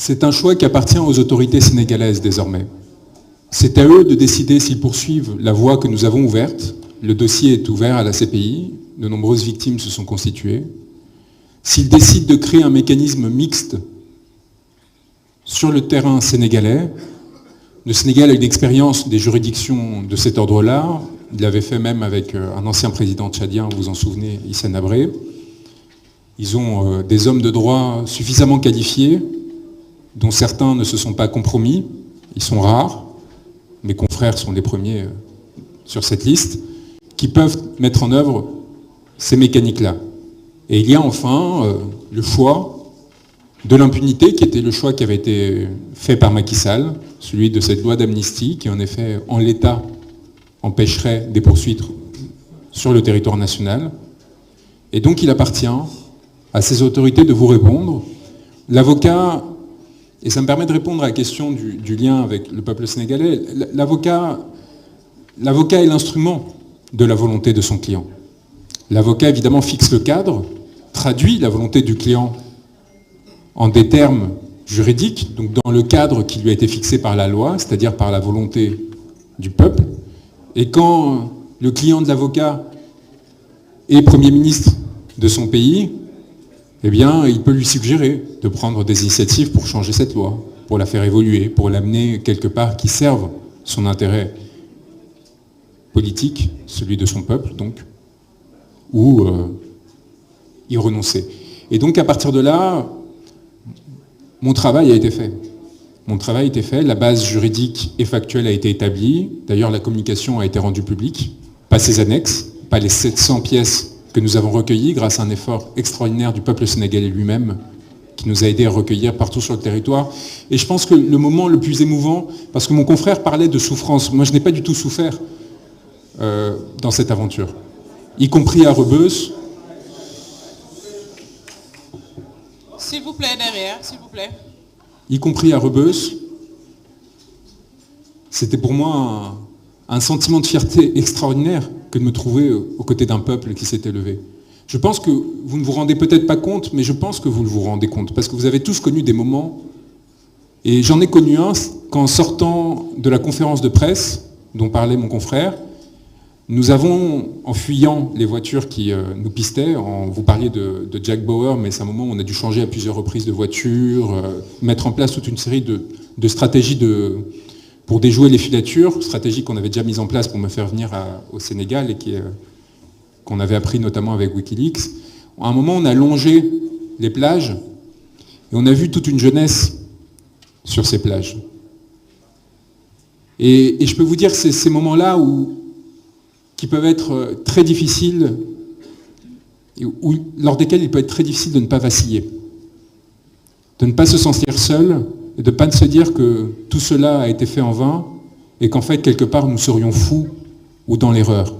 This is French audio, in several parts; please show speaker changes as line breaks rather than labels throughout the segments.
C'est un choix qui appartient aux autorités sénégalaises désormais. C'est à eux de décider s'ils poursuivent la voie que nous avons ouverte. Le dossier est ouvert à la CPI, de nombreuses victimes se sont constituées. S'ils décident de créer un mécanisme mixte sur le terrain sénégalais, le Sénégal a une expérience des juridictions de cet ordre-là. Il l'avait fait même avec un ancien président tchadien, vous vous en souvenez, Hissène Habré. Ils ont des hommes de droit suffisamment qualifiés, dont certains ne se sont pas compromis. Ils sont rares. Mes confrères sont les premiers sur cette liste, qui peuvent mettre en œuvre ces mécaniques-là. Et il y a enfin le choix de l'impunité, qui était le choix qui avait été fait par Macky Sall, celui de cette loi d'amnistie, qui en effet, en l'état, empêcherait des poursuites sur le territoire national. Et donc il appartient à ces autorités de vous répondre. L'avocat, et ça me permet de répondre à la question du lien avec le peuple sénégalais, l'avocat est l'instrument de la volonté de son client. L'avocat, évidemment, fixe le cadre, traduit la volonté du client en des termes juridiques, donc dans le cadre qui lui a été fixé par la loi, c'est-à-dire par la volonté du peuple. Et quand le client de l'avocat est Premier ministre de son pays, eh bien, il peut lui suggérer de prendre des initiatives pour changer cette loi, pour la faire évoluer, pour l'amener quelque part qui serve son intérêt politique, celui de son peuple, donc, ou y renoncer. Et donc, à partir de là, mon travail a été fait. Mon travail a été fait, la base juridique et factuelle a été établie. D'ailleurs, la communication a été rendue publique, pas ses annexes, pas les 700 pièces que nous avons recueillies grâce à un effort extraordinaire du peuple sénégalais lui-même, qui nous a aidés à recueillir partout sur le territoire. Et je pense que le moment le plus émouvant, parce que mon confrère parlait de souffrance, moi je n'ai pas du tout souffert dans cette aventure, y compris à Rebeuss.
S'il vous plaît, derrière, s'il vous plaît.
Y compris à Rebeuss, c'était pour moi un sentiment de fierté extraordinaire que de me trouver aux côtés d'un peuple qui s'était levé. Je pense que vous ne vous rendez peut-être pas compte, mais je pense que vous vous rendez compte, parce que vous avez tous connu des moments, et j'en ai connu un qu'en sortant de la conférence de presse dont parlait mon confrère, nous avons, en fuyant les voitures qui nous pistaient, vous parliez de Jack Bauer, mais c'est un moment où on a dû changer à plusieurs reprises de voiture, mettre en place toute une série de stratégies pour déjouer les filatures, stratégie qu'on avait déjà mise en place pour me faire venir au Sénégal et qu'on avait appris notamment avec Wikileaks. À un moment, on a longé les plages et on a vu toute une jeunesse sur ces plages. Et je peux vous dire que c'est ces moments-là qui peuvent être très difficiles, lors desquels il peut être très difficile de ne pas vaciller, de ne pas se sentir seul, et de ne pas se dire que tout cela a été fait en vain, et qu'en fait, quelque part, nous serions fous ou dans l'erreur.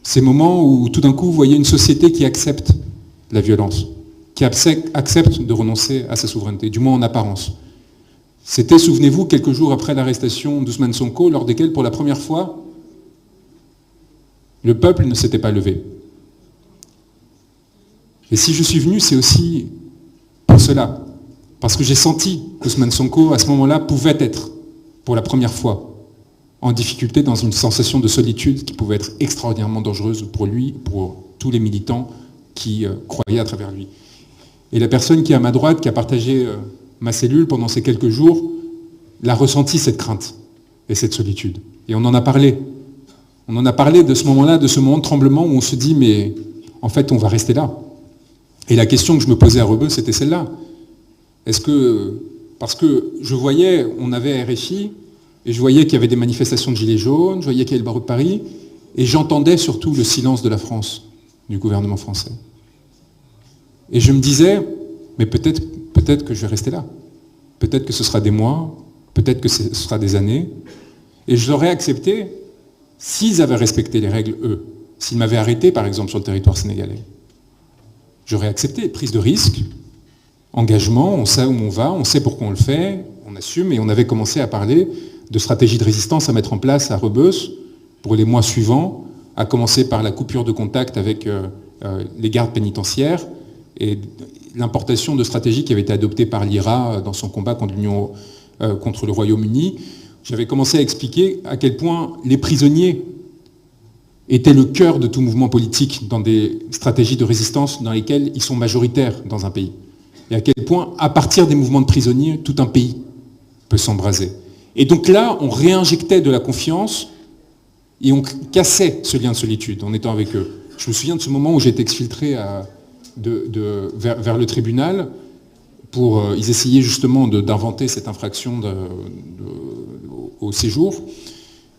Ces moments où, tout d'un coup, vous voyez une société qui accepte la violence, qui accepte de renoncer à sa souveraineté, du moins en apparence. C'était, souvenez-vous, quelques jours après l'arrestation d'Ousmane Sonko, lors desquels, pour la première fois, le peuple ne s'était pas levé. Et si je suis venu, c'est aussi pour cela. Parce que j'ai senti qu'Ousmane Sonko, à ce moment-là, pouvait être, pour la première fois, en difficulté dans une sensation de solitude qui pouvait être extraordinairement dangereuse pour lui, pour tous les militants qui croyaient à travers lui. Et la personne qui est à ma droite, qui a partagé ma cellule pendant ces quelques jours, l'a ressenti, cette crainte et cette solitude. Et on en a parlé. On en a parlé de ce moment-là, de ce moment de tremblement où on se dit, mais en fait, on va rester là. Et la question que je me posais à Rebeuss, c'était celle-là. Est-ce que, parce que je voyais, on avait RFI, et je voyais qu'il y avait des manifestations de gilets jaunes, je voyais qu'il y avait le barreau de Paris, et j'entendais surtout le silence de la France, du gouvernement français. Et je me disais, mais peut-être que je vais rester là. Peut-être que ce sera des mois, peut-être que ce sera des années, et je l'aurais accepté s'ils avaient respecté les règles, eux, s'ils m'avaient arrêté, par exemple, sur le territoire sénégalais. J'aurais accepté, prise de risque, engagement, on sait où on va, on sait pourquoi on le fait, on assume, et on avait commencé à parler de stratégies de résistance à mettre en place à Rebeuss pour les mois suivants, à commencer par la coupure de contact avec les gardes pénitentiaires, et l'importation de stratégies qui avaient été adoptées par l'IRA dans son combat contre le Royaume-Uni, j'avais commencé à expliquer à quel point les prisonniers étaient le cœur de tout mouvement politique dans des stratégies de résistance dans lesquelles ils sont majoritaires dans un pays. Et à quel point, à partir des mouvements de prisonniers, tout un pays peut s'embraser. Et donc là, on réinjectait de la confiance et on cassait ce lien de solitude en étant avec eux. Je me souviens de ce moment où j'ai été exfiltré vers le tribunal ils essayaient justement d'inventer cette infraction au séjour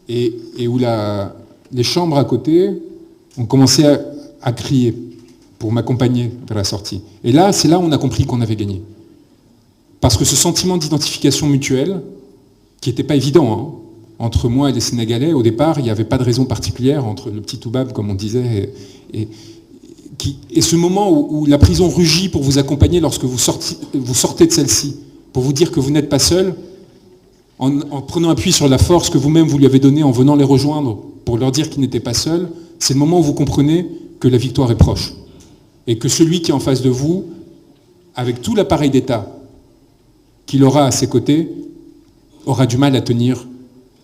et où les chambres à côté ont commencé à crier pour m'accompagner vers la sortie. Et là, c'est là où on a compris qu'on avait gagné. Parce que ce sentiment d'identification mutuelle, qui n'était pas évident, entre moi et les Sénégalais, au départ, il n'y avait pas de raison particulière entre le petit Toubab, comme on disait, et ce moment où la prison rugit pour vous accompagner lorsque vous sortez de celle-ci, pour vous dire que vous n'êtes pas seul, en prenant appui sur la force que vous-même vous lui avez donnée en venant les rejoindre, pour leur dire qu'ils n'étaient pas seuls, c'est le moment où vous comprenez que la victoire est proche. Et que celui qui est en face de vous, avec tout l'appareil d'État qu'il aura à ses côtés, aura du mal à tenir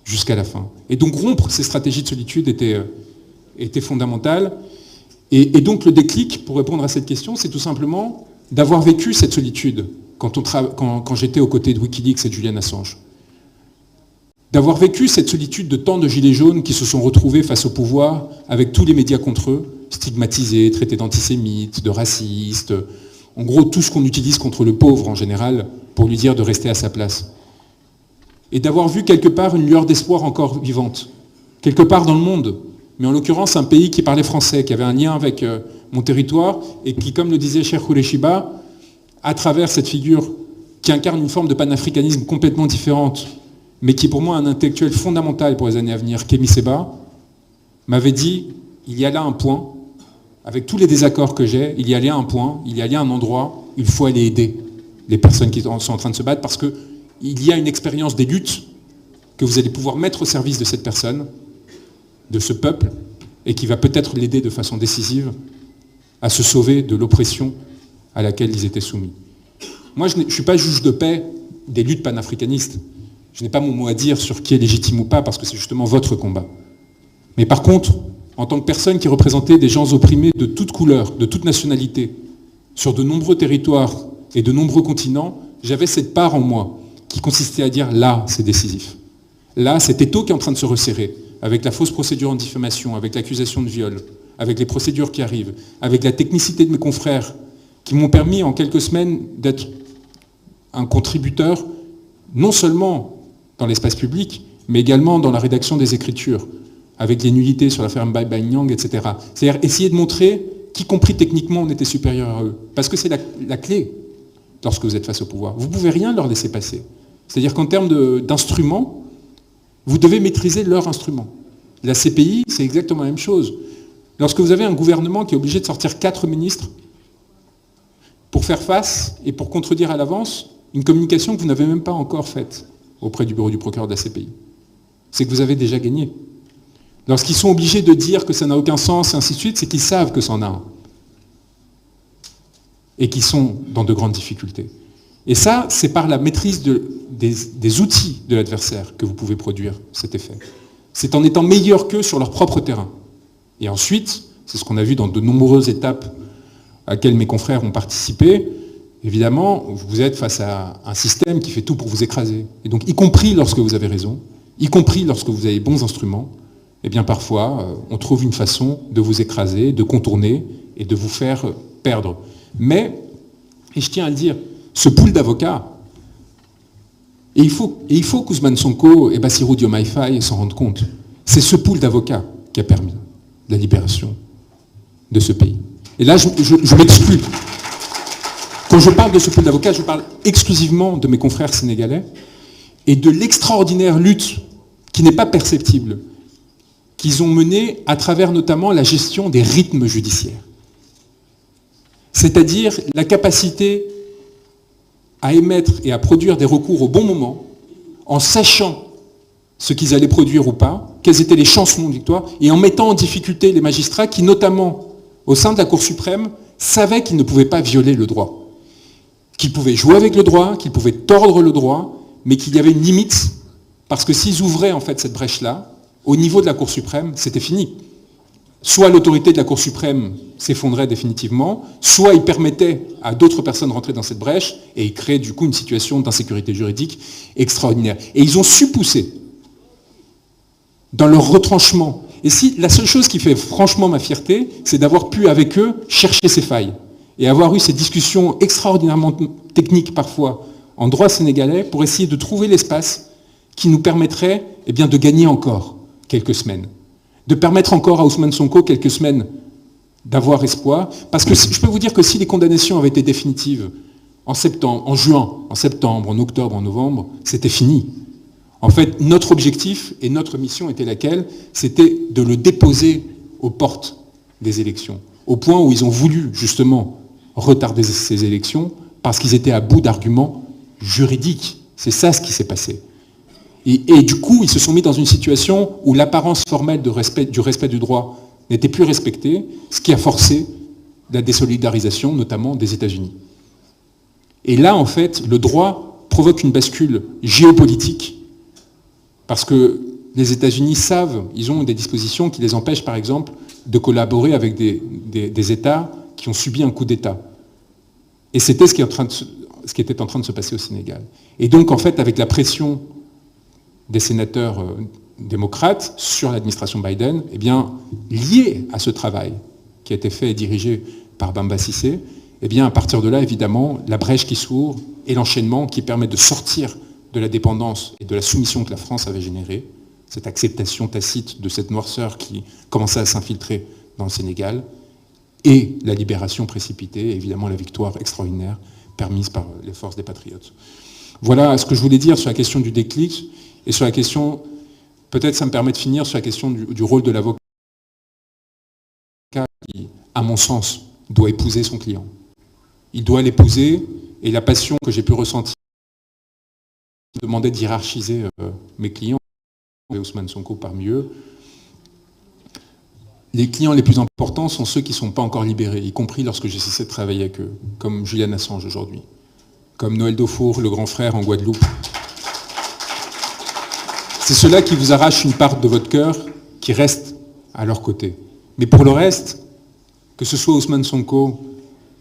jusqu'à la fin. Et donc rompre ces stratégies de solitude était fondamental. Et donc le déclic, pour répondre à cette question, c'est tout simplement d'avoir vécu cette solitude quand j'étais aux côtés de Wikileaks et de Julian Assange. D'avoir vécu cette solitude de tant de gilets jaunes qui se sont retrouvés face au pouvoir avec tous les médias contre eux, stigmatisés, traités d'antisémites, de racistes, en gros tout ce qu'on utilise contre le pauvre en général pour lui dire de rester à sa place. Et d'avoir vu quelque part une lueur d'espoir encore vivante, quelque part dans le monde, mais en l'occurrence un pays qui parlait français, qui avait un lien avec mon territoire, et qui, comme le disait Cheikh Khoureyshiba, à travers cette figure qui incarne une forme de panafricanisme complètement différente, mais qui est pour moi un intellectuel fondamental pour les années à venir, Kémy Séba, m'avait dit, il y a là un point, avec tous les désaccords que j'ai, il y a là un point, il y a là un endroit, il faut aller aider les personnes qui sont en train de se battre, parce qu'il y a une expérience des luttes que vous allez pouvoir mettre au service de cette personne, de ce peuple, et qui va peut-être l'aider de façon décisive à se sauver de l'oppression à laquelle ils étaient soumis. Moi, je ne suis pas juge de paix des luttes panafricanistes. Je n'ai pas mon mot à dire sur qui est légitime ou pas, parce que c'est justement votre combat. Mais par contre, en tant que personne qui représentait des gens opprimés de toute couleur, de toute nationalité, sur de nombreux territoires et de nombreux continents, j'avais cette part en moi qui consistait à dire, là, c'est décisif. Là, cet étau qui est en train de se resserrer, avec la fausse procédure en diffamation, avec l'accusation de viol, avec les procédures qui arrivent, avec la technicité de mes confrères, qui m'ont permis en quelques semaines d'être un contributeur, non seulement dans l'espace public, mais également dans la rédaction des écritures, avec les nullités sur l'affaire Mbaye Nyang, etc. C'est-à-dire essayer de montrer qu'y compris techniquement, on était supérieur à eux. Parce que c'est la clé lorsque vous êtes face au pouvoir. Vous ne pouvez rien leur laisser passer. C'est-à-dire qu'en termes d'instruments, vous devez maîtriser leur instrument. La CPI, c'est exactement la même chose. Lorsque vous avez un gouvernement qui est obligé de sortir 4 ministres pour faire face et pour contredire à l'avance une communication que vous n'avez même pas encore faite auprès du bureau du procureur de la CPI, c'est que vous avez déjà gagné. Lorsqu'ils sont obligés de dire que ça n'a aucun sens et ainsi de suite, c'est qu'ils savent que ça en a un. Et qu'ils sont dans de grandes difficultés. Et ça, c'est par la maîtrise des outils de l'adversaire que vous pouvez produire cet effet. C'est en étant meilleur qu'eux sur leur propre terrain. Et ensuite, c'est ce qu'on a vu dans de nombreuses étapes à laquelle mes confrères ont participé, évidemment, vous êtes face à un système qui fait tout pour vous écraser. Et donc, y compris lorsque vous avez raison, y compris lorsque vous avez bons instruments, eh bien parfois, on trouve une façon de vous écraser, de contourner et de vous faire perdre. Mais, et je tiens à le dire, ce pool d'avocats, et il faut qu'Ousmane Sonko et Bassirou Diomaye Faye s'en rendent compte, c'est ce pool d'avocats qui a permis la libération de ce pays. Et là, je m'exclus. Quand je parle de ce pool d'avocats, je parle exclusivement de mes confrères sénégalais et de l'extraordinaire lutte qui n'est pas perceptible qu'ils ont menée à travers notamment la gestion des rythmes judiciaires. C'est-à-dire la capacité à émettre et à produire des recours au bon moment, en sachant ce qu'ils allaient produire ou pas, quels étaient les chances de victoire, et en mettant en difficulté les magistrats qui, notamment au sein de la Cour suprême, savaient qu'ils ne pouvaient pas violer le droit, qu'ils pouvaient jouer avec le droit, qu'ils pouvaient tordre le droit, mais qu'il y avait une limite, parce que s'ils ouvraient en fait cette brèche-là, au niveau de la Cour suprême, c'était fini. Soit l'autorité de la Cour suprême s'effondrait définitivement, soit ils permettaient à d'autres personnes de rentrer dans cette brèche, et ils créaient du coup une situation d'insécurité juridique extraordinaire. Et ils ont su pousser dans leur retranchement. Et si la seule chose qui fait franchement ma fierté, c'est d'avoir pu avec eux chercher ces failles, et avoir eu ces discussions extraordinairement techniques parfois en droit sénégalais pour essayer de trouver l'espace qui nous permettrait de gagner encore quelques semaines, de permettre encore à Ousmane Sonko quelques semaines d'avoir espoir, parce que je peux vous dire que si les condamnations avaient été définitives en septembre, en juin, en septembre, en octobre, en novembre, c'était fini. En fait, notre objectif et notre mission était laquelle? C'était de le déposer aux portes des élections, au point où ils ont voulu justement retarder ces élections parce qu'ils étaient à bout d'arguments juridiques. C'est ça ce qui s'est passé. Et du coup, ils se sont mis dans une situation où l'apparence formelle du respect du droit n'était plus respectée, ce qui a forcé la désolidarisation, notamment des États-Unis. Et là, en fait, le droit provoque une bascule géopolitique, parce que les États-Unis savent, ils ont des dispositions qui les empêchent, par exemple, de collaborer avec des États qui ont subi un coup d'État. Et c'était ce qui était en train de se passer au Sénégal. Et donc, en fait, avec la pression des sénateurs démocrates sur l'administration Biden, lié à ce travail qui a été fait et dirigé par Bamba Cissé, à partir de là, évidemment, la brèche qui s'ouvre et l'enchaînement qui permet de sortir de la dépendance et de la soumission que la France avait générée, cette acceptation tacite de cette noirceur qui commençait à s'infiltrer dans le Sénégal, et la libération précipitée, et évidemment la victoire extraordinaire permise par les forces des patriotes. Voilà ce que je voulais dire sur la question du déclic, et sur la question, peut-être ça me permet de finir sur la question du rôle de l'avocat qui, à mon sens, doit épouser son client. Il doit l'épouser, et la passion que j'ai pu ressentir demandait d'hiérarchiser mes clients, et Ousmane Sonko parmi eux. Les clients les plus importants sont ceux qui ne sont pas encore libérés, y compris lorsque j'ai cessé de travailler avec eux, comme Julian Assange aujourd'hui, comme Noël Daufour, le grand frère en Guadeloupe. C'est ceux-là qui vous arrachent une part de votre cœur, qui restent à leur côté. Mais pour le reste, que ce soit Ousmane Sonko,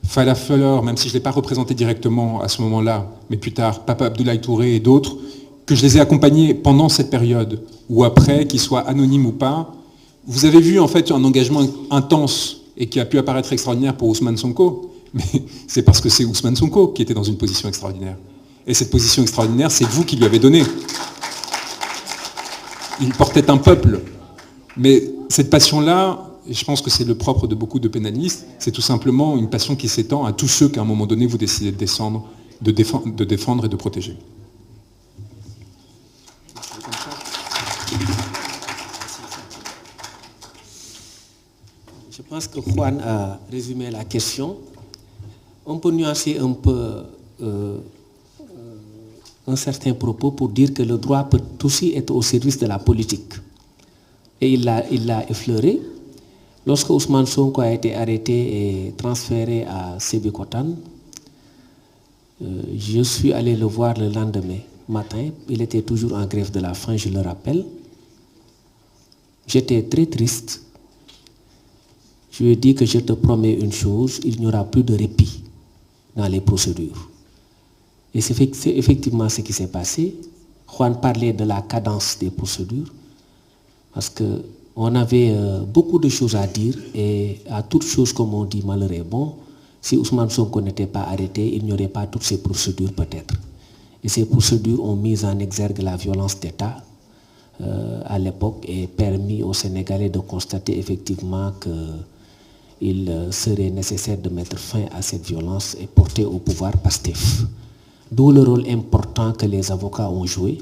Falla Fleur, même si je ne l'ai pas représenté directement à ce moment-là, mais plus tard, Papa Abdoulaye Touré et d'autres, que je les ai accompagnés pendant cette période, ou après, qu'ils soient anonymes ou pas, vous avez vu en fait un engagement intense et qui a pu apparaître extraordinaire pour Ousmane Sonko, mais c'est parce que c'est Ousmane Sonko qui était dans une position extraordinaire. Et cette position extraordinaire, c'est vous qui lui avez donnée. Il portait un peuple. Mais cette passion-là, et je pense que c'est le propre de beaucoup de pénalistes, c'est tout simplement une passion qui s'étend à tous ceux qu'à un moment donné, vous décidez de descendre, de défendre et de protéger.
Je pense que Juan a résumé la question. On peut nuancer un peu un certain propos pour dire que le droit peut aussi être au service de la politique. Et il l'a effleuré. Lorsque Ousmane Sonko a été arrêté et transféré à Sébikotane, je suis allé le voir le lendemain matin. Il était toujours en grève de la faim, je le rappelle. J'étais très triste. Je lui ai dit que je te promets une chose, il n'y aura plus de répit dans les procédures. Et c'est effectivement ce qui s'est passé. Juan parlait de la cadence des procédures, parce qu'on avait beaucoup de choses à dire, et à toute chose, comme on dit, malheur est bon. Si Ousmane Sonko n'était pas arrêté, il n'y aurait pas toutes ces procédures peut-être. Et ces procédures ont mis en exergue la violence d'État à l'époque et permis aux Sénégalais de constater effectivement qu'il serait nécessaire de mettre fin à cette violence et porter au pouvoir Pastef. D'où le rôle important que les avocats ont joué,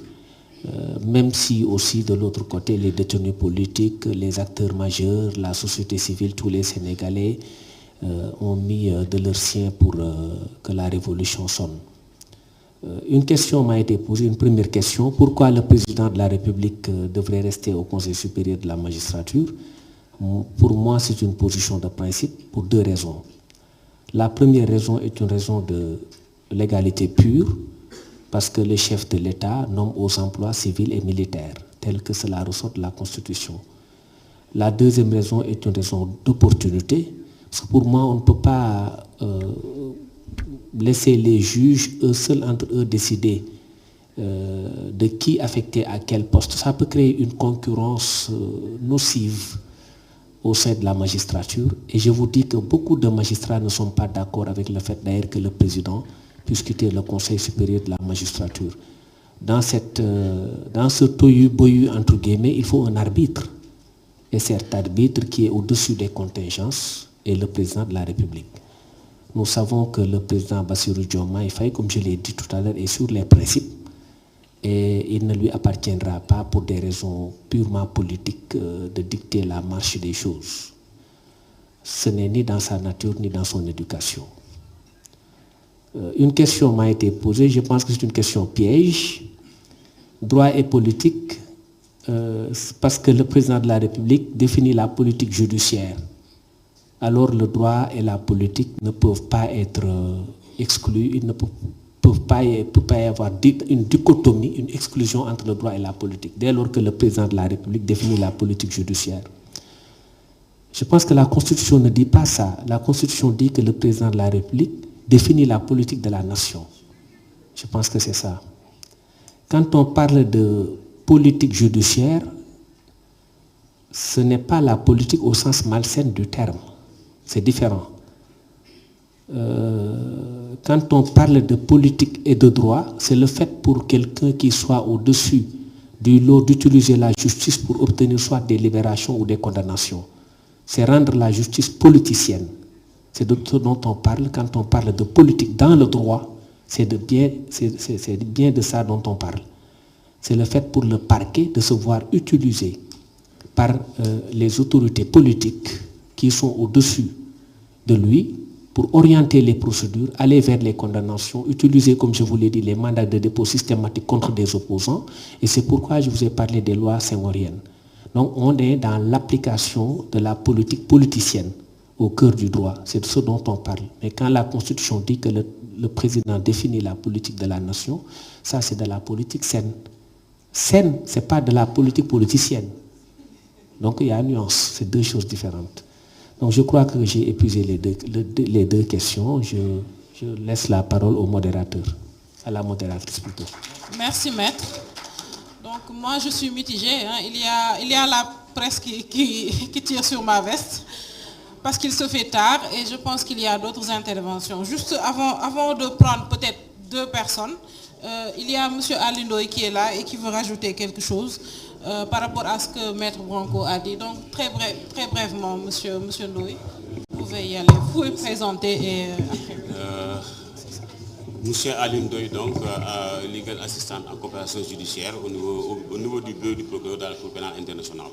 même si aussi de l'autre côté les détenus politiques, les acteurs majeurs, la société civile, tous les Sénégalais ont mis de leur sien pour que la révolution sonne. Une question m'a été posée, une première question: pourquoi le président de la République devrait rester au Conseil supérieur de la magistrature? Pour moi, c'est une position de principe pour deux raisons. La première raison est une raison de légalité pure, parce que le chef de l'État nomme aux emplois civils et militaires, tel que cela ressort de la Constitution. La deuxième raison est une raison d'opportunité, parce que pour moi, on ne peut pas laisser les juges, eux seuls entre eux, décider de qui affecter à quel poste. Ça peut créer une concurrence nocive au sein de la magistrature. Et je vous dis que beaucoup de magistrats ne sont pas d'accord avec le fait d'ailleurs que le président puisse quitter le Conseil supérieur de la magistrature. Dans ce tohu-bohu, entre guillemets, il faut un arbitre. Et cet arbitre qui est au-dessus des contingences est le président de la République. Nous savons que le président Bassirou Diomaye Faye, comme je l'ai dit tout à l'heure, est sur les principes. Et il ne lui appartiendra pas, pour des raisons purement politiques, de dicter la marche des choses. Ce n'est ni dans sa nature, ni dans son éducation. Une question m'a été posée, je pense que c'est une question piège. Droit et politique, parce que le président de la République définit la politique judiciaire. Alors le droit et la politique ne peuvent pas être exclus, il ne peut pas y avoir une dichotomie, une exclusion entre le droit et la politique, dès lors que le président de la République définit la politique judiciaire. Je pense que la Constitution ne dit pas ça. La Constitution dit que le président de la République définit la politique de la nation. Je pense que c'est ça. Quand on parle de politique judiciaire, ce n'est pas la politique au sens malsain du terme. C'est différent. Quand on parle de politique et de droit, c'est le fait pour quelqu'un qui soit au-dessus du lot d'utiliser la justice pour obtenir soit des libérations ou des condamnations. C'est rendre la justice politicienne. C'est de ce dont on parle quand on parle de politique dans le droit. C'est bien de ça dont on parle. C'est le fait pour le parquet de se voir utilisé par les autorités politiques qui sont au-dessus de lui pour orienter les procédures, aller vers les condamnations, utiliser, comme je vous l'ai dit, les mandats de dépôt systématiques contre des opposants. Et c'est pourquoi je vous ai parlé des lois senghoriennes. Donc on est dans l'application de la politique politicienne au cœur du droit. C'est de ce dont on parle. Mais quand la Constitution dit que le président définit la politique de la nation, ça c'est de la politique saine. Saine, ce n'est pas de la politique politicienne. Donc il y a une nuance, c'est deux choses différentes. Donc je crois que j'ai épuisé les deux questions. Je laisse la parole au modérateur, à la modératrice plutôt.
Merci, maître. Donc moi je suis mitigée. Hein. Il y a la presse qui tire sur ma veste parce qu'il se fait tard et je pense qu'il y a d'autres interventions. Juste avant de prendre peut-être deux personnes, il y a M. Alindoy qui est là et qui veut rajouter quelque chose par rapport à ce que Maître Branco a dit. Donc très brièvement, Monsieur Ndoye, vous pouvez y aller. Vous pouvez présenter et après.
Monsieur Alindoy, donc, legal assistant en coopération judiciaire au niveau du bureau du procureur de la Cour pénale internationale.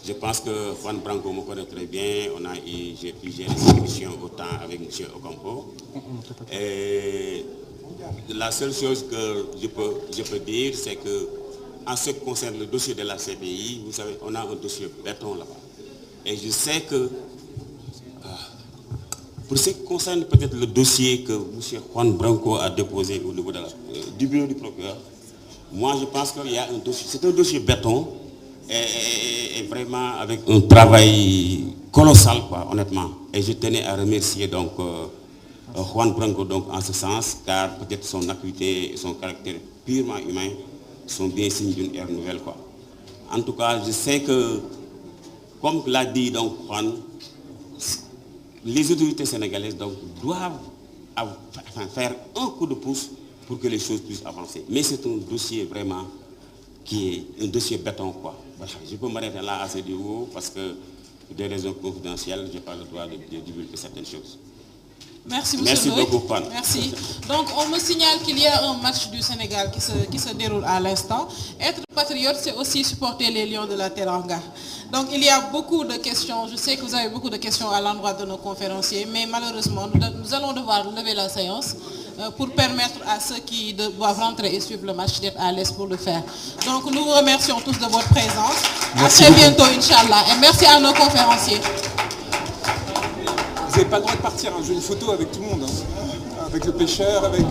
Je pense que Juan Branco me connaît très bien. J'ai pu gérer cette mission autant avec M. Ocampo. Et la seule chose que je peux dire, c'est que en ce qui concerne le dossier de la CPI, vous savez, on a un dossier béton là-bas. Et je sais que, pour ce qui concerne peut-être le dossier que M. Juan Branco a déposé au niveau du bureau du procureur, moi je pense qu'il y a un dossier, c'est un dossier béton, et vraiment avec un travail colossal, quoi, honnêtement. Et je tenais à remercier donc Juan Branco donc, en ce sens, car peut-être son acuité et son caractère purement humain sont bien signes d'une ère nouvelle, quoi. En tout cas, je sais que, comme l'a dit donc Juan, les autorités sénégalaises donc, doivent faire un coup de pouce pour que les choses puissent avancer. Mais c'est un dossier vraiment qui est un dossier béton, quoi. Voilà. Je peux m'arrêter là à ce niveau parce que, pour des raisons confidentielles, je n'ai pas le droit de divulguer certaines choses.
Merci, M.
Merci beaucoup, Juan.
Merci. Donc, on me signale qu'il y a un match du Sénégal qui se déroule à l'instant. Être patriote, c'est aussi supporter les Lions de la Teranga. Donc, il y a beaucoup de questions. Je sais que vous avez beaucoup de questions à l'endroit de nos conférenciers, mais malheureusement, nous allons devoir lever la séance pour permettre à ceux qui doivent rentrer et suivre le match d'être à l'aise pour le faire. Donc, nous vous remercions tous de votre présence.
Merci
à très
beaucoup.
bientôt, Inch'Allah. Et merci à nos conférenciers.
Vous n'avez pas le droit de partir, hein. Je veux une photo avec tout le monde, hein. Avec le pêcheur, avec...